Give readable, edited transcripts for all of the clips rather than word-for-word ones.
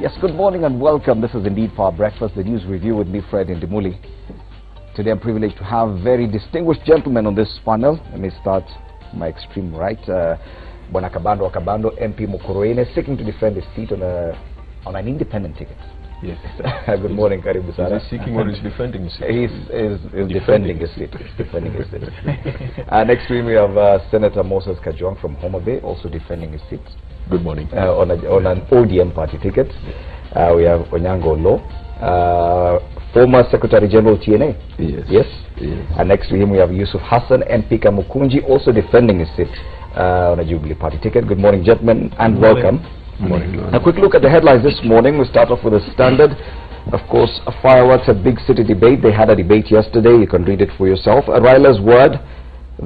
Yes, good morning and welcome. This is indeed for our breakfast, the news review with me, Fred Ndimuli. Today I'm privileged to have very distinguished gentlemen on this panel. Let me start my extreme right. Bwana Kabando Kabando, MP Mukoroene, seeking to defend his seat on an independent ticket. Yes. Good morning, Karibu Sana. Is he seeking or is defending his seat? He's defending his seat. Defending his seat. Next to him we have Senator Moses Kajwang from Homa Bay, also defending his seat. Good morning. On an ODM party ticket. We have Onyango Lo, former Secretary General TNA. Yes. And next to him we have Yusuf Hassan MP Kamukunji, also defending his seat on a Jubilee party ticket. Good morning, gentlemen, and welcome. Good morning. A quick look at the headlines this morning. We start off with the Standard. Of course, fireworks at big city debate. They had a debate yesterday. You can read it for yourself. Raila's word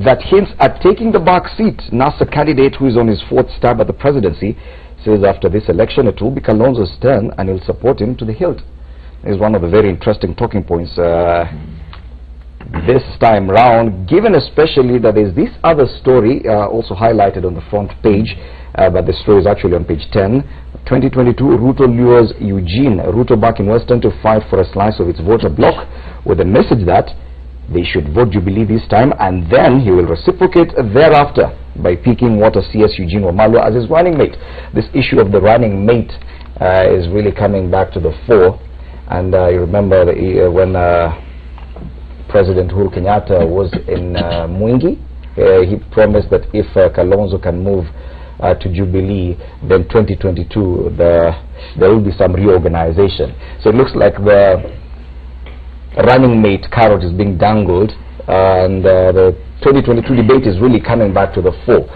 that hints at taking the back seat. NASA candidate who is on his fourth stab at the presidency says after this election it will be Kalonzo's turn and he'll support him to the hilt. Is one of the very interesting talking points this time round, given especially that there's this other story also highlighted on the front page, but the story is actually on page 10. 2022, Ruto lures Eugene, Ruto back in Western to fight for a slice of its voter bloc with a message that they should vote Jubilee this time, and then he will reciprocate thereafter by picking what CS Eugene Wamalwa as his running mate. This issue of the running mate is really coming back to the fore, and you remember when President Uhuru Kenyatta was in Mwingi, he promised that if Kalonzo can move to Jubilee, then 2022 there will be some reorganization. So it looks like the running mate carrot is being dangled, and the 2022 debate is really coming back to the fore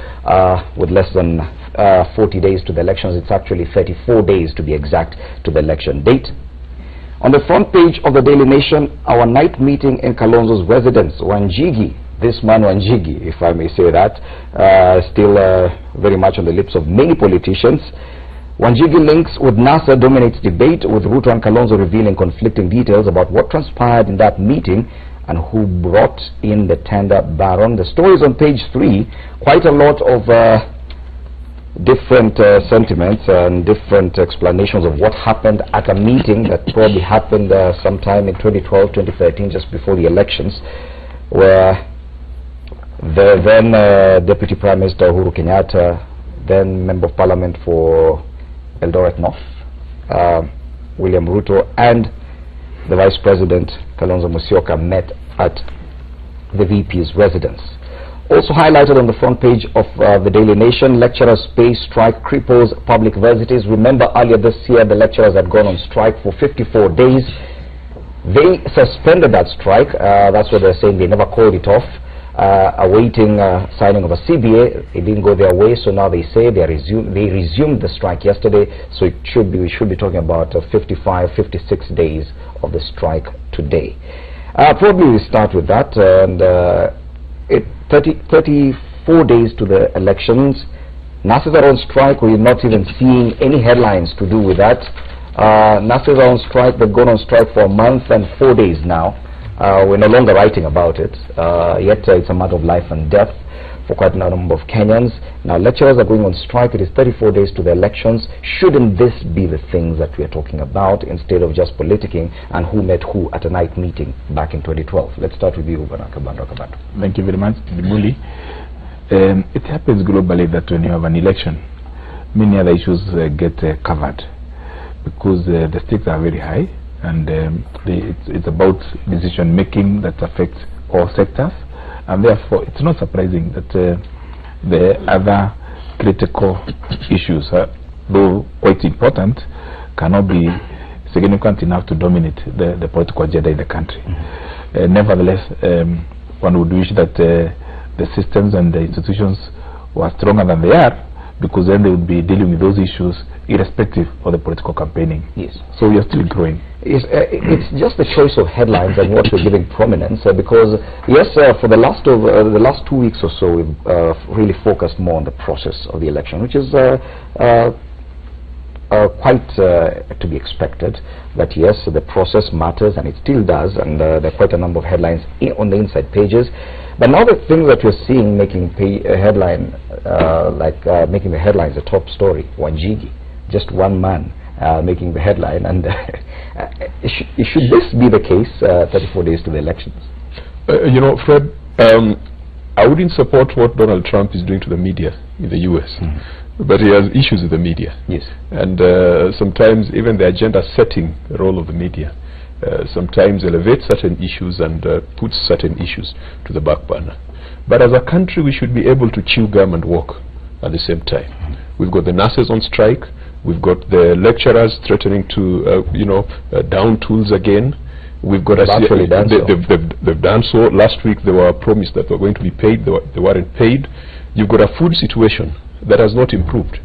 with less than 40 days to the elections. It's actually 34 days to be exact to the election date. On the front page of the Daily Nation, our night meeting in Kalonzo's residence, Wanjigi. This man Wanjigi, if I may say that, still very much on the lips of many politicians. Wanjigi links with NASA dominates debate, with Ruto and Kalonzo revealing conflicting details about what transpired in that meeting and who brought in the tender baron. The story is on page 3. Quite a lot of different sentiments and different explanations of what happened at a meeting that probably happened sometime in 2012, 2013, just before the elections, where the then Deputy Prime Minister Uhuru Kenyatta, then Member of Parliament for Eldoret North, William Ruto, and the Vice President Kalonzo Musyoka met at the VP's residence. Also highlighted on the front page of the Daily Nation, lecturers' pay strike cripples public universities. Remember earlier this year the lecturers had gone on strike for 54 days. They suspended that strike. That's what they're saying. They never called it off. Awaiting signing of a CBA, it didn't go their way, so now they say they resumed the strike yesterday. So it should be, we should be talking about 55, 56 days of the strike today. Probably we start with that, and 34 days to the elections. NASA's are on strike. We're not even seeing any headlines to do with that. NASA's are on strike. They've gone on strike for a month and 4 days now. We're no longer writing about it, yet it's a matter of life and death for quite a number of Kenyans. Now lecturers are going on strike. It is 34 days to the elections. Shouldn't this be the things that we are talking about instead of just politicking and who met who at a night meeting back in 2012? Let's start with you, Bwana Kabando. Thank you very much, Ndimuli. It happens globally that when you have an election, many other issues get covered because the stakes are very high. And it's about decision making that affects all sectors, and therefore it's not surprising that the other critical issues, though quite important, cannot be significant enough to dominate the political agenda in the country. Nevertheless, one would wish that the systems and the institutions were stronger than they are, because then they would be dealing with those issues irrespective of the political campaigning. Yes. So we are still growing. It's just the choice of headlines and what we're giving prominence, because yes, for the last 2 weeks or so, we've really focused more on the process of the election, which is quite to be expected. That yes, the process matters, and it still does, and there are quite a number of headlines on the inside pages. But now the things that you're seeing making a headline, making the headlines the top story, Wanjigi, just one man, making the headline. And should this be the case 34 days to the elections? You know, Fred, I wouldn't support what Donald Trump is doing to the media in the US. But he has issues with the media. Yes. And sometimes even the agenda setting role of the media sometimes elevates certain issues and puts certain issues to the back burner. But as a country, we should be able to chew gum and walk at the same time. We've got the nurses on strike. We've got the lecturers threatening to, down tools again. We've got actually done so. They've done so. Last week they were promised that they were going to be paid. They weren't paid. You've got a food situation that has not improved.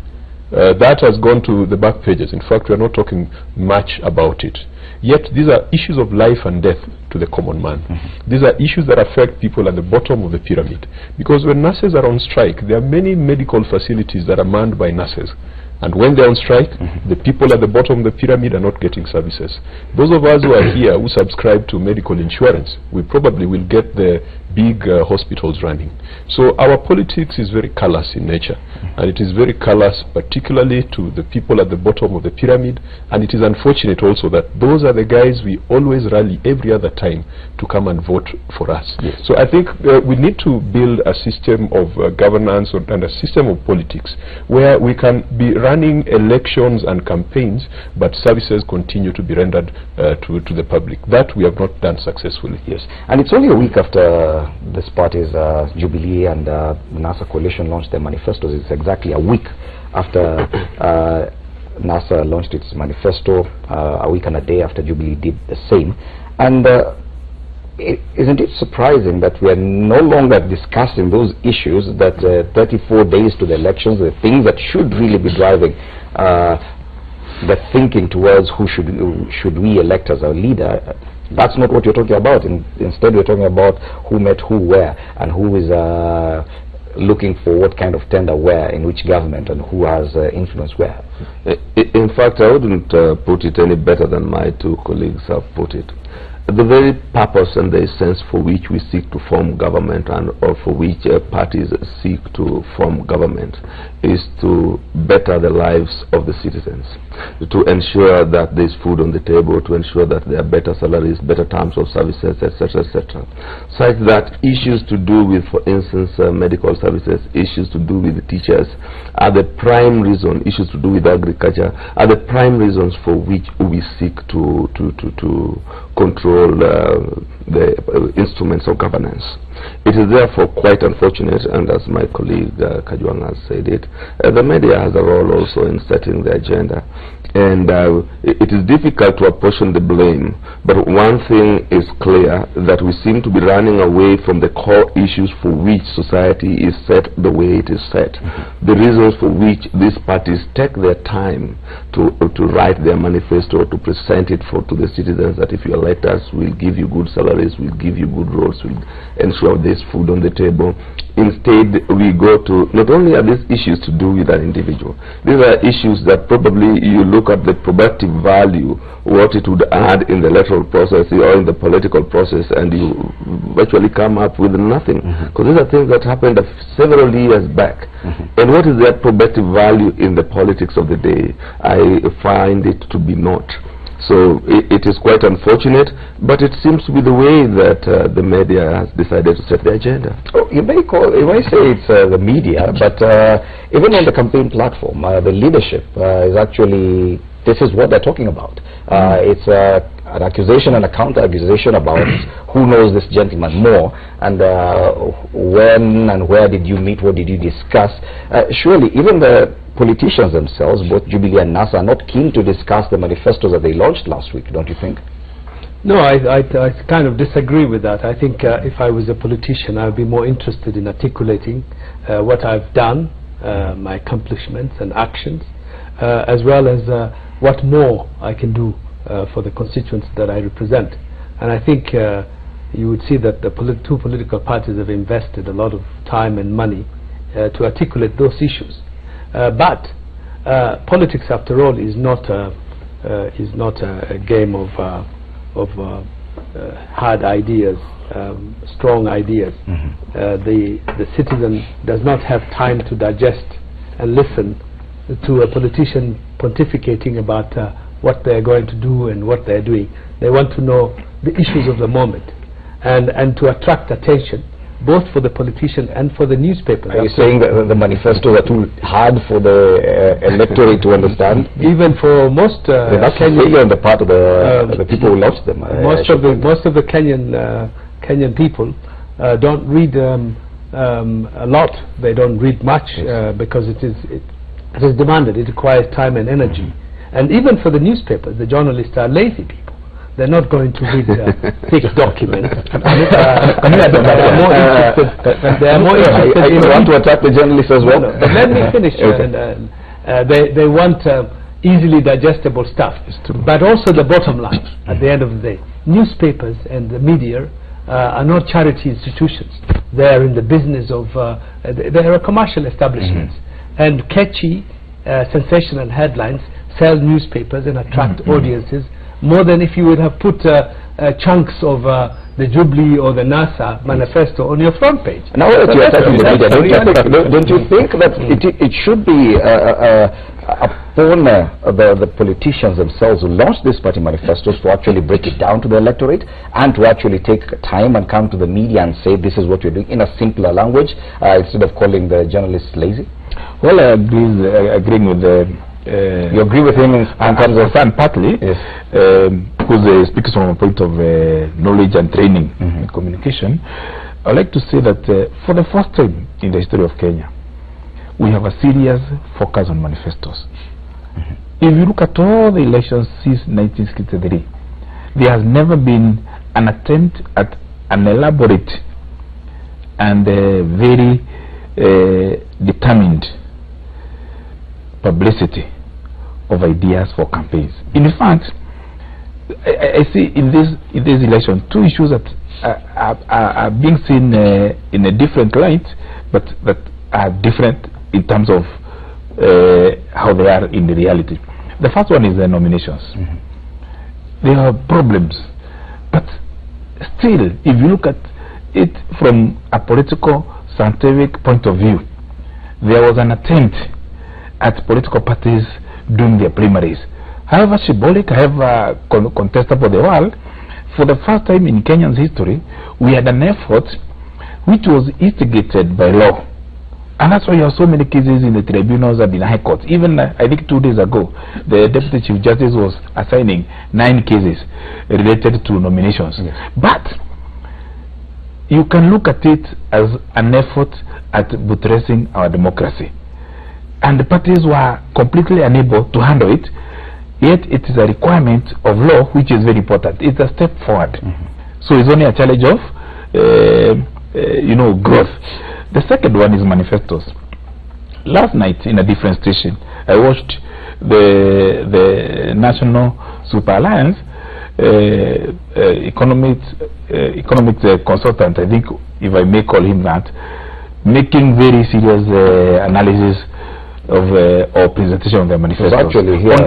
That has gone to the back pages. In fact, we are not talking much about it. Yet these are issues of life and death to the common man. These are issues that affect people at the bottom of the pyramid. Because when nurses are on strike, there are many medical facilities that are manned by nurses. And when they're on strike, the people at the bottom of the pyramid are not getting services. Those of us who are here who subscribe to medical insurance, we probably will get the big hospitals running. So our politics is very callous in nature, and it is very callous particularly to the people at the bottom of the pyramid. And it is unfortunate also that those are the guys we always rally every other time to come and vote for us. Yes. So I think we need to build a system of governance and a system of politics where we can be running elections and campaigns, but services continue to be rendered to the public. That we have not done successfully. Yes, and it's only a week after this party's Jubilee and NASA coalition launched their manifestos. It's exactly a week after NASA launched its manifesto, a week and a day after Jubilee did the same. And isn't it surprising that we are no longer discussing those issues that 34 days to the elections, the things that should really be driving the thinking towards who should we elect as our leader? That's not what you're talking about. Instead, we're talking about who met who where, and who is looking for what kind of tender where, in which government, and who has influence where. In fact, I wouldn't put it any better than my two colleagues have put it. The very purpose and the essence for which we seek to form government, and or for which parties seek to form government, is to better the lives of the citizens, to ensure that there's food on the table, to ensure that there are better salaries, better terms of services, etc., etc. Such that issues to do with, for instance, medical services, issues to do with the teachers, are the prime reason, issues to do with agriculture, are the prime reasons for which we seek to control the instruments of governance. It is therefore quite unfortunate, and as my colleague Kajwang has said it, the media has a role also in setting the agenda. And it is difficult to apportion the blame, but one thing is clear, that we seem to be running away from the core issues for which society is set the way it is set. The reasons for which these parties take their time to write their manifesto, to present it to the citizens, that if you elect us, we'll give you good salaries, we'll give you good roads, we'll ensure there's food on the table. Instead, we go to, not only are these issues to do with an individual, these are issues that probably you look at the productive value, what it would add in the electoral process or in the political process, and you virtually come up with nothing. Because these are things that happened several years back. And what is that productive value in the politics of the day? I find it to be not. So it is quite unfortunate, but it seems to be the way that the media has decided to set the agenda. Oh, you may say it's the media, but even on the campaign platform, the leadership is actually, this is what they're talking about. It's an accusation and a counter-accusation about who knows this gentleman more, and when and where did you meet, what did you discuss. Surely even the politicians themselves, both Jubilee and NASA, are not keen to discuss the manifestos that they launched last week, don't you think? No, I kind of disagree with that. I think if I was a politician, I would be more interested in articulating what I've done, my accomplishments and actions, as well as what more I can do for the constituents that I represent. And I think you would see that the two political parties have invested a lot of time and money to articulate those issues. But politics, after all, is not a game of hard ideas, strong ideas. The citizen does not have time to digest and listen to a politician pontificating about what they're going to do and what they're doing. They want to know the issues of the moment and to attract attention, both for the politician and for the newspaper. Are you saying that the manifestos are too hard for the electorate to understand? Even for most that's failure on the part of the people who launched them. Most of the Kenyan people don't read a lot. They don't read much because it is demanded. It requires time and energy. And even for the newspapers, the journalists are lazy people. They're not going to read thick documents. They are more interested in... You want to attack the journalists as well? No, but let me finish. They want easily digestible stuff. But also the bottom line, at the end of the day. Newspapers and the media are not charity institutions. They are in the business of... they are commercial establishments. And catchy, sensational headlines sell newspapers and attract audiences more than if you would have put chunks of the Jubilee or the NASA manifesto on your front page. Now that you are attacking the media, don't you think that it should be upon the politicians themselves who launched these party manifestos to actually break it down to the electorate and to actually take time and come to the media and say this is what you're doing in a simpler language instead of calling the journalists lazy? Well, I agree with the... you agree with him in terms of... And partly, yes. Because he speaks from a point of knowledge and training and communication. I'd like to say that for the first time in the history of Kenya, we have a serious focus on manifestos. If you look at all the elections since 1963, there has never been an attempt at an elaborate and very determined publicity of ideas for campaigns. In fact, I see in this election two issues that are being seen in a different light, but that are different in terms of how they are in the reality. The first one is the nominations. There are problems, but still, if you look at it from a political scientific point of view, there was an attempt at political parties doing their primaries. However symbolic, however contestable they were, for the first time in Kenyan's history, we had an effort which was instigated by law. And that's why you have so many cases in the tribunals and in high courts. Even I think 2 days ago, the Deputy Chief Justice was assigning 9 cases related to nominations. Yes. But you can look at it as an effort at buttressing our democracy. And the parties were completely unable to handle it, yet it is a requirement of law which is very important. It's a step forward. So it's only a challenge of growth. The second one is manifestos. Last night in a different station, I watched the National Super Alliance economic consultant, I think, if I may call him that, making very serious analysis of or presentation of the manifesto. Actually here.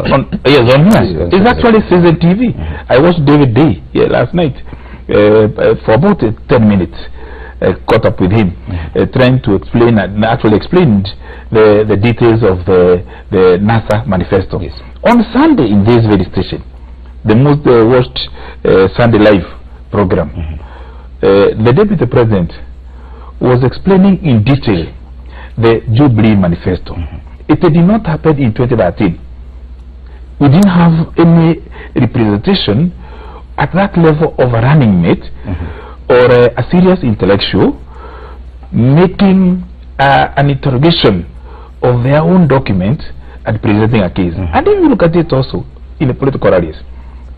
It's actually Season TV. I watched David Day last night for about 10 minutes. Caught up with him, trying to explain and actually explained the details of the NASA manifesto. Yes. On Sunday in this very station, the most watched Sunday Live program, the Deputy President was explaining in detail the Jubilee manifesto. It did not happen in 2013. We didn't have any representation at that level of a running mate or a serious intellectual making an interrogation of their own document and presenting a case. And then you look at it also in the political rallies.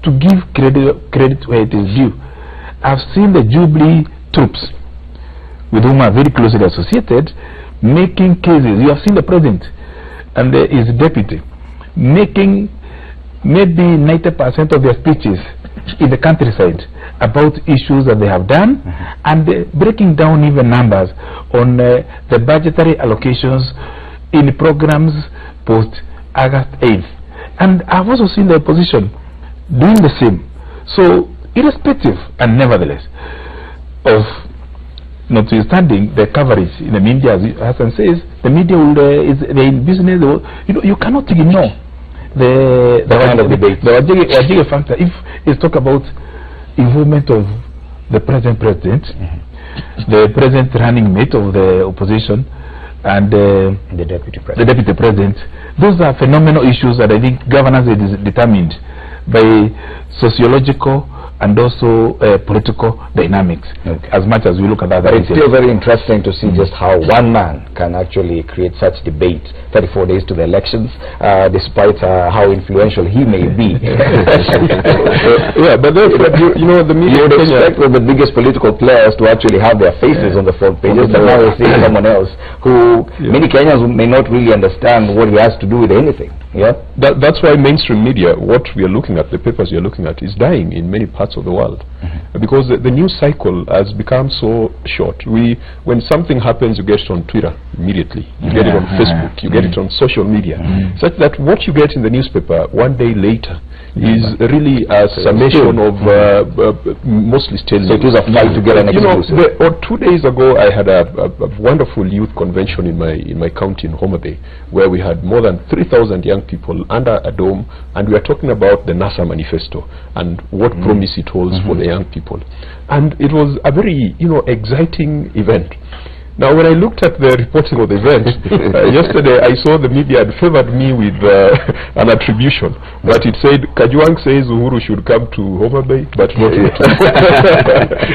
To give credit where it is due, I've seen the Jubilee troops, with whom are very closely associated, making cases. You have seen the president and his deputy making maybe 90% of their speeches in the countryside about issues that they have done, and breaking down even numbers on the budgetary allocations in programs post August 8th. And I've also seen the opposition doing the same. So irrespective and nevertheless of notwithstanding the coverage in the media, as Hassan says, the media will, is in business. You cannot ignore the Wajige factor. If it's talk about involvement of the present president, the present running mate of the opposition, and the deputy president, those are phenomenal issues that I think governance is determined by sociological and also political dynamics, as much as we look at that. But it's still very interesting to see just how one man can actually create such debate 34 days to the elections, despite how influential he may be. Yeah, but you know, the media... You would expect the biggest political players to actually have their faces on the front pages, but now we're seeing someone else who many Kenyans may not really understand what he has to do with anything. Yeah, that's why mainstream media, what we are looking at, the papers you're looking at, is dying in many parts of the world, because the news cycle has become so short. When something happens, you get it on Twitter immediately, you get it on Facebook, you get it on social media, such that what you get in the newspaper one day later is really a summation of mostly still. So it is a fight to get an exclusive. You know, 2 days ago, I had a wonderful youth convention in my county in Homa Bay, where we had more than 3,000 young people under a dome, and we are talking about the NASA manifesto and what promise it holds for the young people. And it was a very, exciting event. Now, when I looked at the reporting of the event, yesterday I saw the media had favored me with an attribution, but it said, Kajwang says Uhuru should come to Homa Bay, but not Ruto.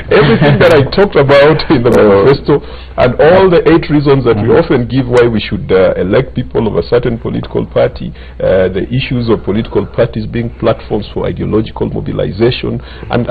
Everything that I talked about in the manifesto, and all the 8 reasons that we often give why we should elect people of a certain political party, the issues of political parties being platforms for ideological mobilization, and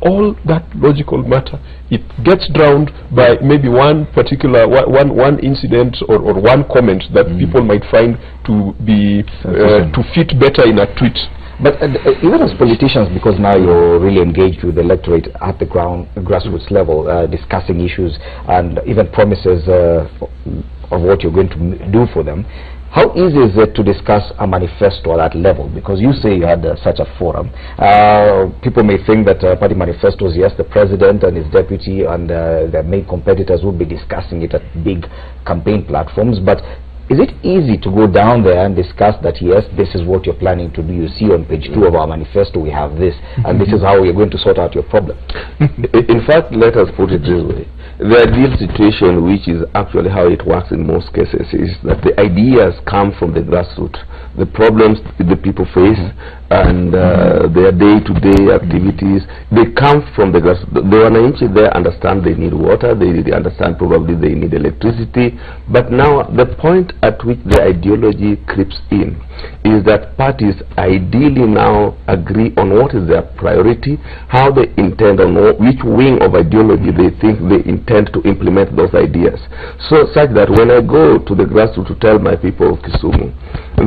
all that logical matter, it gets drowned by maybe one particular one incident or one comment that people might find to be to fit better in a tweet. But even as politicians, because now you're really engaged with the electorate at the grassroots level, discussing issues and even promises of what you're going to do for them, how easy is it to discuss a manifesto at that level? Because you say you had such a forum. People may think that party manifestos, yes, the president and his deputy and their main competitors would be discussing it at big campaign platforms, but is it easy to go down there and discuss that, yes, this is what you're planning to do? You see on page 2 of our manifesto we have this, and this is how we're going to sort out your problem. In fact, let us put it this way. The ideal situation, which is actually how it works in most cases, is that the ideas come from the grassroots. The problems the people face and their day-to-day activities, they come from the grassroots. The wananchi there understand they need water, they understand probably they need electricity, but now the point at which the ideology creeps in is that parties ideally now agree on what is their priority, how they intend, on which wing of ideology they think they intend to implement those ideas. So such that when I go to the grassroots to tell my people of Kisumu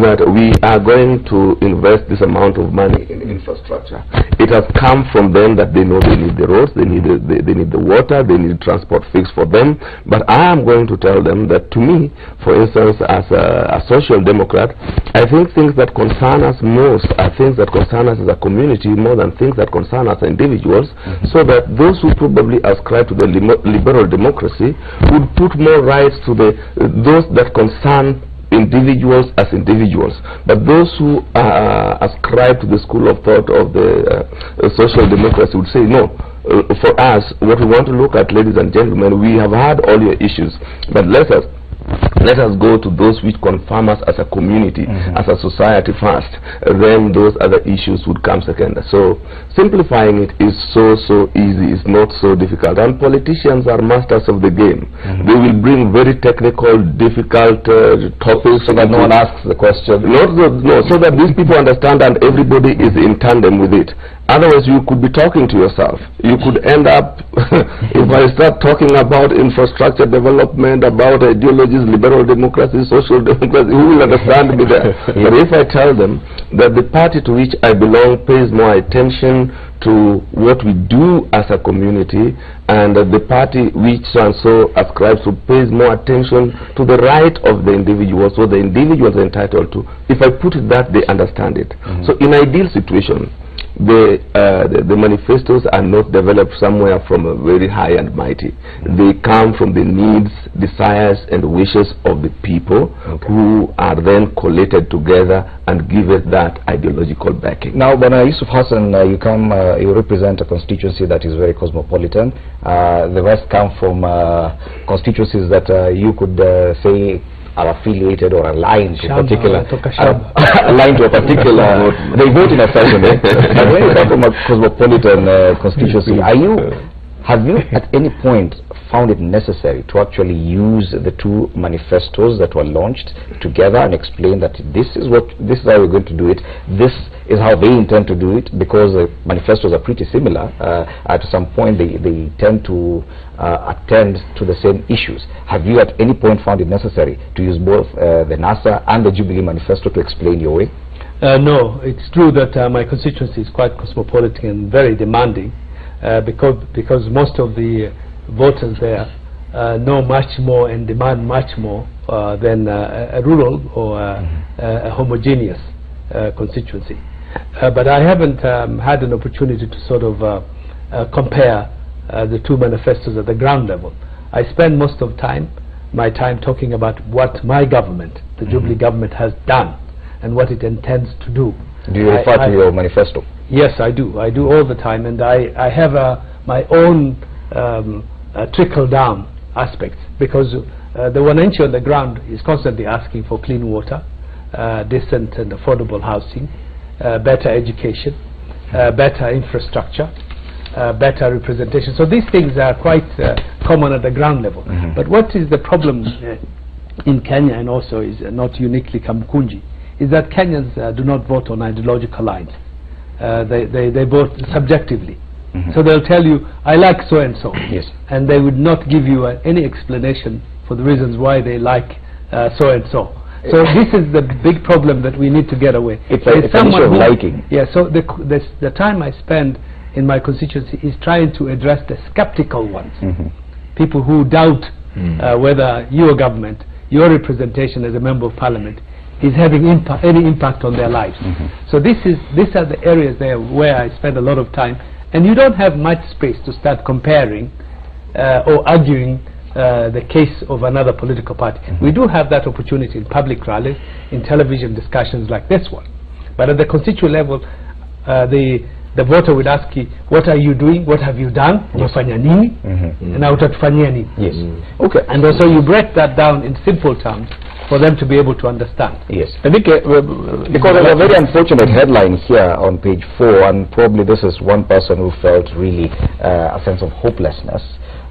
that we are going to invest this amount of money in infrastructure, it has come from them that they know they need the roads, they need the water, they need transport fixed for them. But I am going to tell them that, to me, for instance, as a social democrat, I think things that concern us most are things that concern us as a community more than things that concern us as individuals, so that those who probably ascribe to the liberal democracy would put more rights to those that concern individuals as individuals. But those who ascribe to the school of thought of the social democracy would say, no, for us, what we want to look at, ladies and gentlemen, we have had all your issues, but let us go to those which confirm us as a community, as a society first. Then those other issues would come second. So simplifying it is so easy. It's not so difficult. And politicians are masters of the game. They will bring very technical, difficult topics, so that no one asks the question. No, so that these people understand and everybody is in tandem with it. Otherwise, you could be talking to yourself. You could end up, if I start talking about infrastructure development, about ideologies, liberal democracy, social democracy, who will understand me there? But if I tell them that the party to which I belong pays more attention to what we do as a community, and the party which so ascribes to pays more attention to the right of the individuals, what the individuals are entitled to, if I put it that, they understand it. So in ideal situation, the manifestos are not developed somewhere from a very high and mighty. They come from the needs, desires and wishes of the people, who are then collated together and give it that ideological backing. Now, Bwana Yusuf Hassan, you represent a constituency that is very cosmopolitan. The rest come from constituencies that you could say are affiliated or aligned to a particular aligned to a particular they vote in a certain way. But when you come from a cosmopolitan constituency, have you at any point found it necessary to actually use the two manifestos that were launched together and explain that this is how we're going to do it, this is how they intend to do it, because the manifestos are pretty similar? At some point they tend to attend to the same issues. Have you at any point found it necessary to use both the NASA and the Jubilee manifesto to explain your way? No, it's true that my constituency is quite cosmopolitan and very demanding, because most of the voters there know much more and demand much more than a rural or a homogeneous constituency. But I haven't had an opportunity to sort of compare the two manifestos at the ground level. I spend most of my time talking about what my government, the Jubilee government, has done and what it intends to do. Do you refer to your manifesto? Yes, I do. I do all the time, and I have my own trickle-down aspects, because the Wananchi on the ground is constantly asking for clean water, decent and affordable housing, better education, better infrastructure, better representation. So these things are quite common at the ground level. But what is the problem in Kenya, and also is not uniquely Kamkunji, is that Kenyans do not vote on ideological lines. They vote subjectively. So they'll tell you, I like so and so. Yes. And they would not give you any explanation for the reasons why they like so and so. So this is the big problem that we need to get away. It's an issue of liking. Yeah, so the time I spend in my constituency is trying to address the skeptical ones. People who doubt whether your government, your representation as a member of parliament, is having any impact on their lives. So these are the areas there where I spend a lot of time, and you don't have much space to start comparing or arguing the case of another political party. We do have that opportunity in public rallies, in television discussions like this one, but at the constituent level, the voter would ask you, what are you doing, what have you done, unafanya nini, na utatufanyia nini. Yes. Okay. And also you break that down in simple terms for them to be able to understand. Yes. I think because there's a very unfortunate headline here on page 4, and probably this is one person who felt really a sense of hopelessness.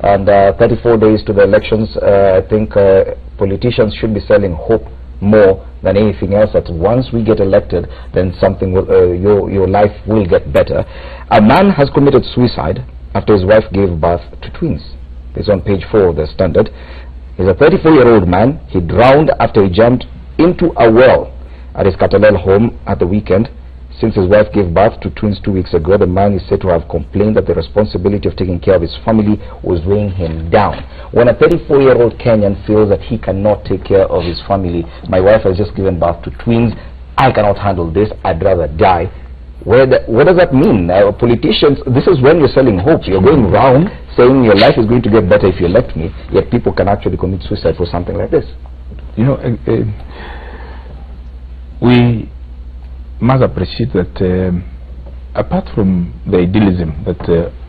And 34 days to the elections, I think politicians should be selling hope more than anything else, that once we get elected, then something will, your life will get better. A man has committed suicide after his wife gave birth to twins. This is on page 4 of the Standard. He's a 34-year-old man. He drowned after he jumped into a well at his Katalel home at the weekend. Since his wife gave birth to twins 2 weeks ago, the man is said to have complained that the responsibility of taking care of his family was weighing him down. When a 34-year-old Kenyan feels that he cannot take care of his family, my wife has just given birth to twins, I cannot handle this, I'd rather die. What does that mean? Politicians, this is when you're selling hope. You're going round saying your life is going to get better if you elect me, yet people can actually commit suicide for something like this. You know, we must appreciate that apart from the idealism that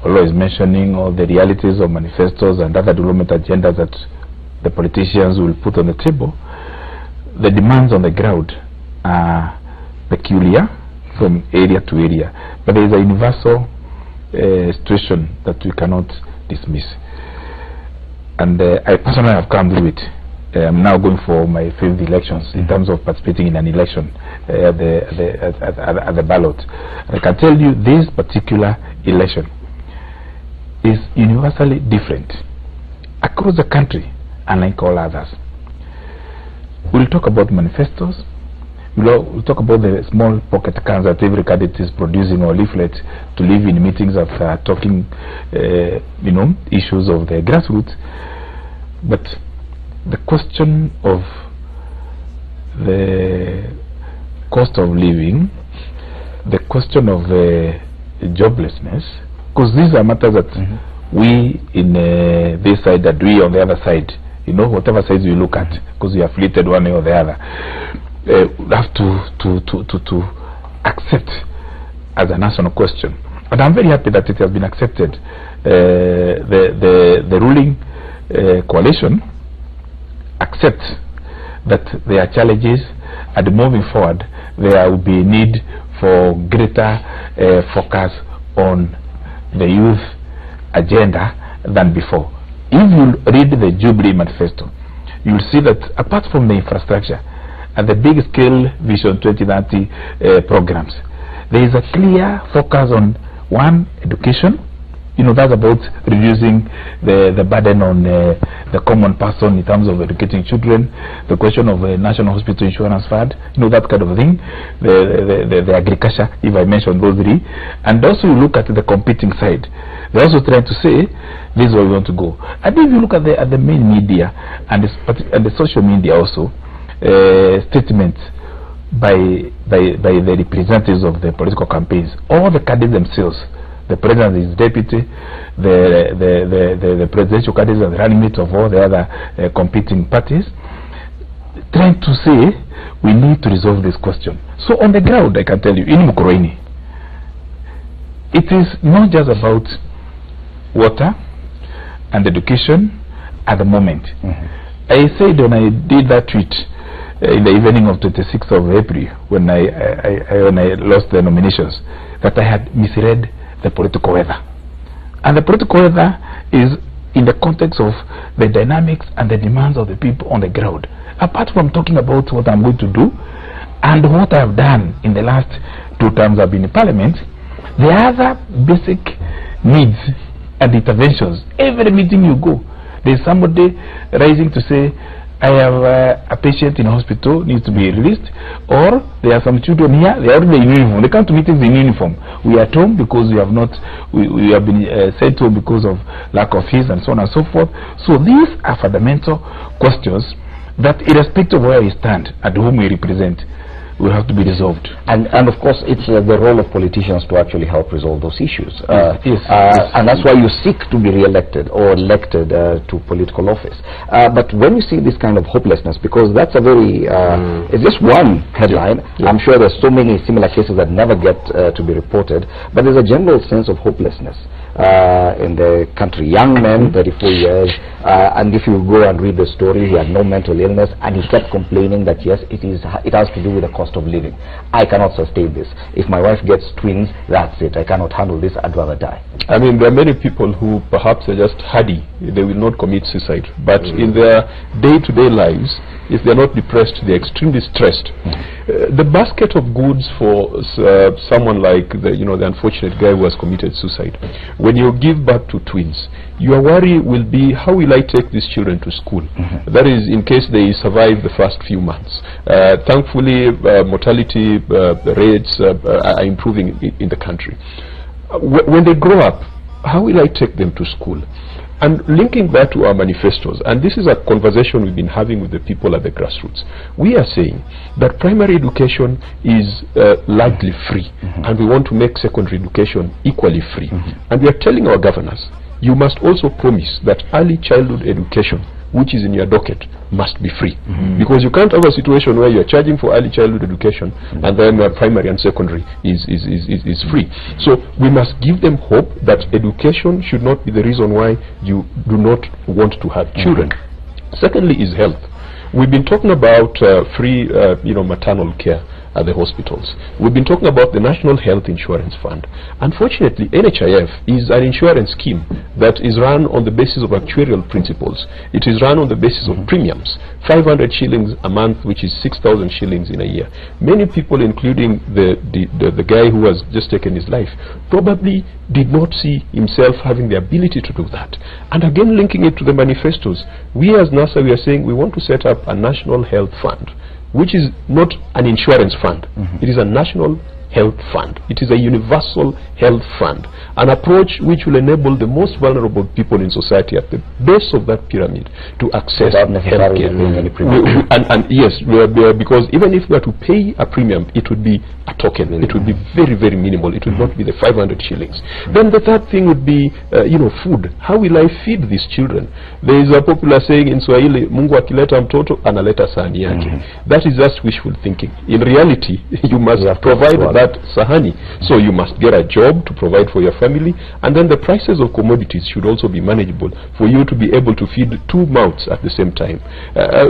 Olo is mentioning, or the realities of manifestos and other development agendas that the politicians will put on the table, the demands on the ground are peculiar from area to area, but there is a universal situation that we cannot dismiss, and I personally have come through it. I'm now going for my 5th elections in terms of participating in an election at the ballot. I can tell you this particular election is universally different across the country, unlike all others. We'll talk about manifestos. We'll talk about the small pocket cans that every candidate is producing, or leaflets to live in meetings of talking, issues of the grassroots. But the question of the cost of living, the question of joblessness, because these are matters that we in this side that we on the other side, you know, whatever side you look at, because we are affiliated one way or the other, have to accept as a national question. And I'm very happy that it has been accepted. The ruling coalition accepts that there are challenges, and moving forward there will be a need for greater focus on the youth agenda than before. If you read the Jubilee Manifesto, you'll see that apart from the infrastructure and the big scale Vision 2030 programs, there is a clear focus on one, education. You know, that's about reducing the burden on the common person in terms of educating children, the question of National Hospital Insurance Fund, you know, that kind of thing, the agriculture, if I mention those three. And also you look at the competing side. They're also trying to say, this is where we want to go. And if you look at the main media and the social media also, statements by the representatives of the political campaigns, all the candidates themselves, the president, his deputy, the presidential candidates, and the running mate of all the other competing parties, trying to say we need to resolve this question. So on the ground, I can tell you, in Mukurweini, it is not just about water and education at the moment. I said when I did that tweet in the evening of 26th of April, when I lost the nominations, that I had misread the political weather. And the political weather is in the context of the dynamics and the demands of the people on the ground. Apart from talking about what I'm going to do and what I've done in the last 2 terms I've been in Parliament, the other basic needs and interventions, every meeting you go, there's somebody rising to say, I have a patient in hospital, needs to be released, or there are some children here, they are already in uniform, they come to meetings in uniform. We are at home because we have not, we have been sent home because of lack of fees and so on and so forth. So these are fundamental questions that, irrespective of where we stand and whom we represent, will have to be resolved. And of course it's the role of politicians to actually help resolve those issues. Yes. And that's why you seek to be re-elected or elected to political office. But when you see this kind of hopelessness, because that's a very it's just one headline. I'm sure there's so many similar cases that never get to be reported, but there's a general sense of hopelessness in the country. Young men, 34 years, and if you go and read the story, he had no mental illness, and he kept complaining that yes, it has to do with the cost of living. I cannot sustain this. If my wife gets twins, that's it. I cannot handle this. I'd rather die. I mean, there are many people who perhaps are just hardy. They will not commit suicide. But in their day-to-day lives, if they're not depressed, they're extremely stressed. The basket of goods for someone like the unfortunate guy who has committed suicide, when you give birth to twins, your worry will be, how will I take these children to school? That is, in case they survive the first few months. Thankfully, mortality rates are improving in the country. When they grow up, how will I take them to school? And linking that to our manifestos, and this is a conversation we've been having with the people at the grassroots, we are saying that primary education is largely free, and we want to make secondary education equally free. And we are telling our governors, you must also promise that early childhood education, which is in your docket, must be free. Because you can't have a situation where you're charging for early childhood education and then primary and secondary is free. So we must give them hope that education should not be the reason why you do not want to have children. Secondly is health. We've been talking about free maternal care at the hospitals. We've been talking about the National Health Insurance Fund. Unfortunately, NHIF is an insurance scheme that is run on the basis of actuarial principles. It is run on the basis of premiums. 500 shillings a month, which is 6,000 shillings in a year. Many people, including the guy who has just taken his life, probably did not see himself having the ability to do that. And again, linking it to the manifestos, we as NASA, we are saying we want to set up a National Health Fund, which is not an insurance fund. It is a national health fund. It is a universal health fund, an approach which will enable the most vulnerable people in society at the base of that pyramid to access health care. And yes, because even if we were to pay a premium, it would be a token. It would be very, very minimal. It would not be the 500 shillings. Then the third thing would be, food. How will I feed these children? There is a popular saying in Swahili, Mungu akileta mtoto analeta sahani yake. That is just wishful thinking. In reality, you must provide that sahani. So you must get a job to provide for your family, and then the prices of commodities should also be manageable for you to be able to feed two mouths at the same time.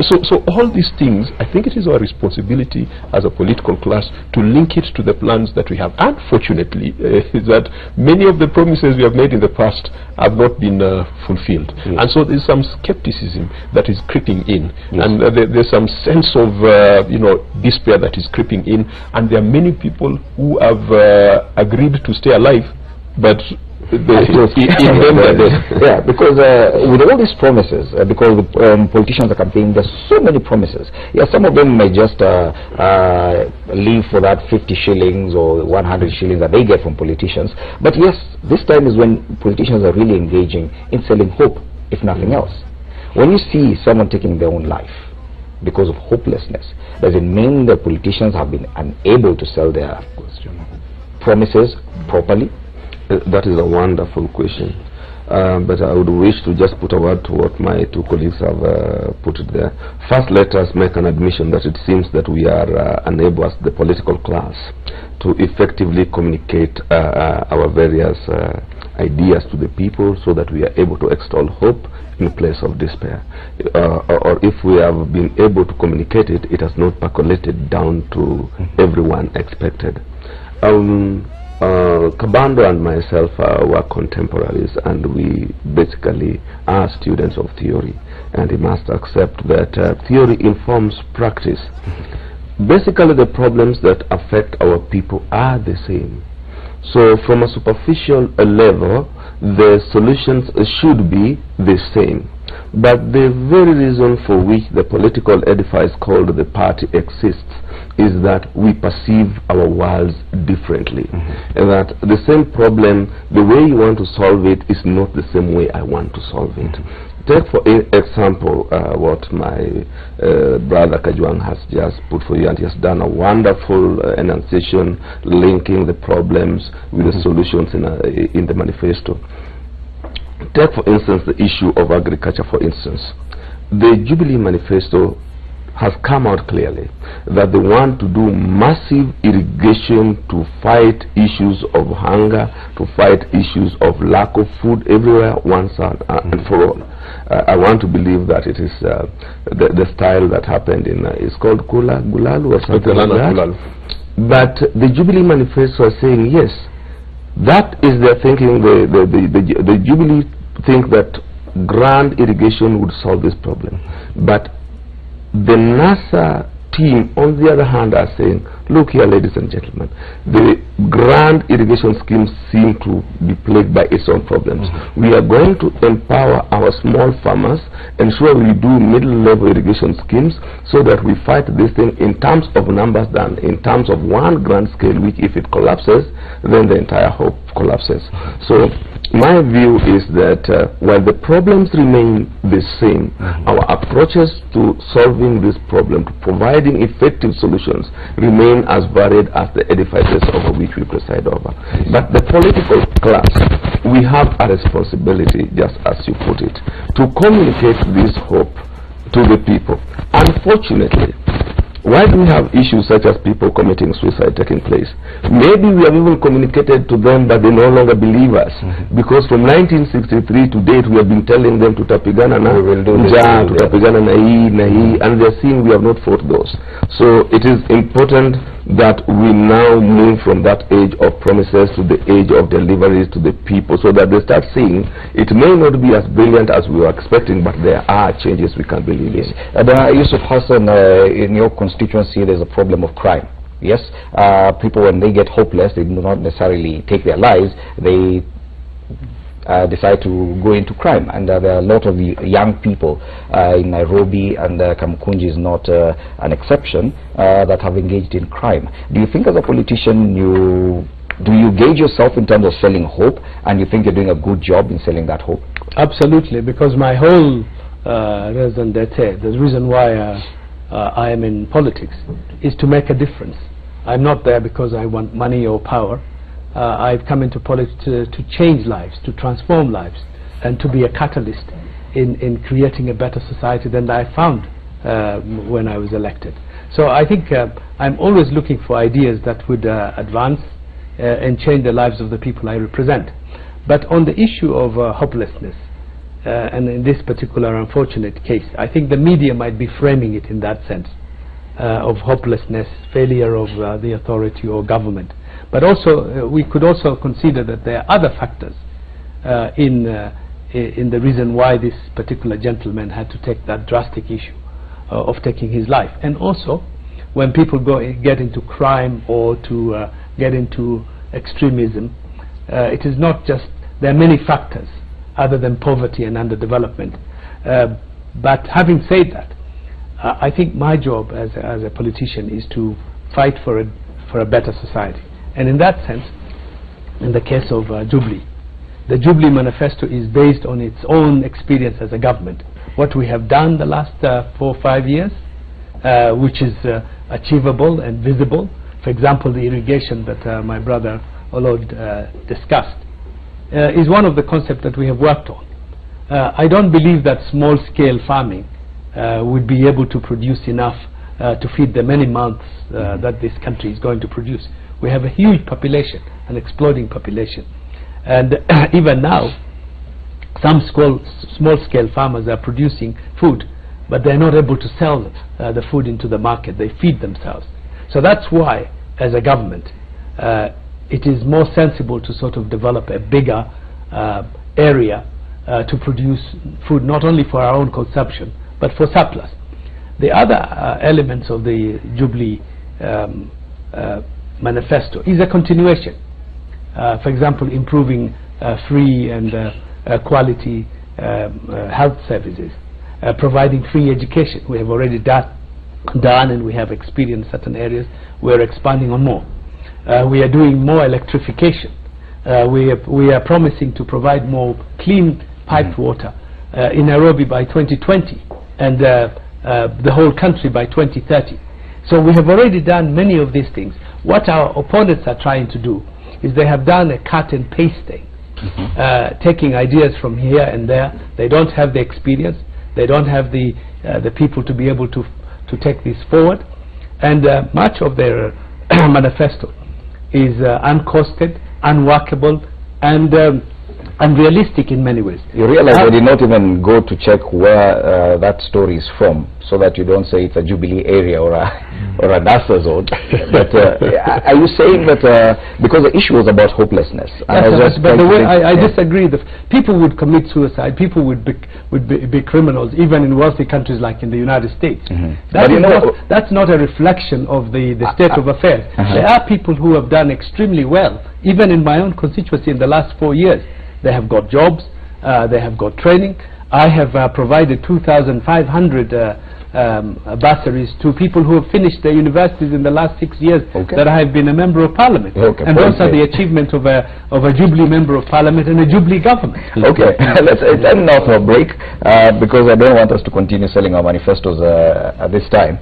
So all these things, I think it is our responsibility as a political class to link it to the plans that we have. Unfortunately, is that many of the promises we have made in the past have not been fulfilled. And so there's some skepticism that is creeping in, and there's some sense of despair that is creeping in, and there are many people who have agreed to stay alive, but because with all these promises, because politicians are campaigning, there's so many promises. Yeah, some of them may just leave for that 50 shillings or 100 shillings that they get from politicians. But yes, this time is when politicians are really engaging in selling hope, if nothing else. When you see someone taking their own life because of hopelessness, does it mean that politicians have been unable to sell their promises properly? That is a wonderful question, but I would wish to just put a word to what my two colleagues have put it there. First, let us make an admission that it seems that we are unable as the political class to effectively communicate our various ideas to the people, so that we are able to extol hope in place of despair. Or if we have been able to communicate it, it has not percolated down to everyone expected. Kabando and myself were contemporaries, and we basically are students of theory, and we must accept that theory informs practice. Basically, the problems that affect our people are the same. So from a superficial level, the solutions should be the same. But the very reason for which the political edifice called the party exists is that we perceive our worlds differently. And that the same problem, the way you want to solve it is not the same way I want to solve it. Take for example what my brother Kajwang has just put for you, and he has done a wonderful enunciation linking the problems with the solutions in the manifesto. Take for instance the issue of agriculture, for instance. The Jubilee manifesto has come out clearly that they want to do massive irrigation to fight issues of hunger, to fight issues of lack of food everywhere, once and for all. I want to believe that it is the style that happened in, it's called Gulalu or something like that. But the Jubilee manifesto are saying, yes, that is their thinking. The Jubilee think that grand irrigation would solve this problem. But the NASA team, on the other hand, are saying, look here, ladies and gentlemen, the grand irrigation schemes seem to be plagued by its own problems. We are going to empower our small farmers, ensure we do middle-level irrigation schemes, so that we fight this thing in terms of numbers than in terms of one grand scale, which if it collapses, then the entire hope collapses. So my view is that while the problems remain the same, our approaches to solving this problem, to providing effective solutions, remain as varied as the edifices over which we preside over. But the political class, we have a responsibility, just as you put it, to communicate this hope to the people. Unfortunately, why do we have issues such as people committing suicide taking place? Maybe we have even communicated to them, but they no longer believe us. Because from 1963 to date, we have been telling them to tapigana na njaa, to tapigana na hii, and they are seeing we have not fought those. So it is important that we now move from that age of promises to the age of deliveries to the people, so that they start seeing it may not be as brilliant as we were expecting, but there are changes we can believe in. Yusuf Hassan, in your constituency, there's a problem of crime. Yes, people, when they get hopeless, they do not necessarily take their lives. They decide to go into crime. And there are a lot of young people in Nairobi, and Kamukunji is not an exception, that have engaged in crime. Do you think as a politician do you gauge yourself in terms of selling hope, and you think you're doing a good job in selling that hope? Absolutely, because my whole raison d'etre, the reason why I am in politics, is to make a difference. I'm not there because I want money or power. I've come into politics to change lives, to transform lives, and to be a catalyst in creating a better society than I found when I was elected. So I think I'm always looking for ideas that would advance and change the lives of the people I represent. But on the issue of hopelessness, and in this particular unfortunate case, I think the media might be framing it in that sense, of hopelessness, failure of the authority or government. But also, we could also consider that there are other factors in the reason why this particular gentleman had to take that drastic issue of taking his life. And also, when people get into crime or to get into extremism, it is not just, there are many factors other than poverty and underdevelopment. But having said that, I think my job as a politician is to fight for a better society. And in that sense, in the case of Jubilee, the Jubilee manifesto is based on its own experience as a government. What we have done the last 4 or 5 years, which is achievable and visible. For example, the irrigation that my brother Olod discussed is one of the concepts that we have worked on. I don't believe that small-scale farming would be able to produce enough to feed the many months that this country is going to produce. We have a huge population, an exploding population. And even now, some small-scale farmers are producing food, but they're not able to sell the food into the market. They feed themselves. So that's why, as a government, it is more sensible to sort of develop a bigger area to produce food, not only for our own consumption, but for surplus. The other elements of the Jubilee manifesto is a continuation. For example, improving free and quality health services, providing free education. We have already done and we have experienced certain areas. We're expanding on more. We are doing more electrification. We are promising to provide more clean piped water in Nairobi by 2020 and the whole country by 2030. So we have already done many of these things. What our opponents are trying to do is they have done a cut and paste thing, taking ideas from here and there. They don't have the experience. They don't have the people to be able to take this forward. And much of their manifesto is uncosted, unworkable, and unrealistic in many ways. You realize they did not even go to check where that story is from, so that you don't say it's a Jubilee area or a NASA zone. But are you saying that because the issue was about hopelessness? Yes, but the way I disagree. The people would commit suicide. People would be criminals, even in wealthy countries like in the United States. That's not a reflection of the state of affairs. There are people who have done extremely well, even in my own constituency in the last 4 years. They have got jobs, they have got training. I have provided 2,500 bursaries to people who have finished their universities in the last 6 years that I have been a member of parliament. And those are the achievement of a Jubilee member of parliament and a Jubilee government. Okay, let's end now for a break because I don't want us to continue selling our manifestos at this time.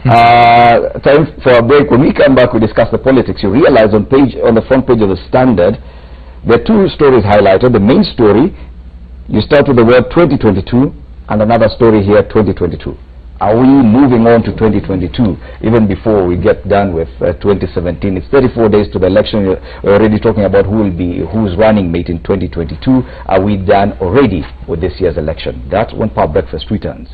Time for a break. When we come back, we discuss the politics. You realize on the front page of the Standard, there are two stories highlighted. The main story, you start with the word 2022, and another story here, 2022. Are we moving on to 2022 even before we get done with 2017? It's 34 days to the election. We're already talking about who's running mate in 2022. Are we done already with this year's election? That's when Power Breakfast returns.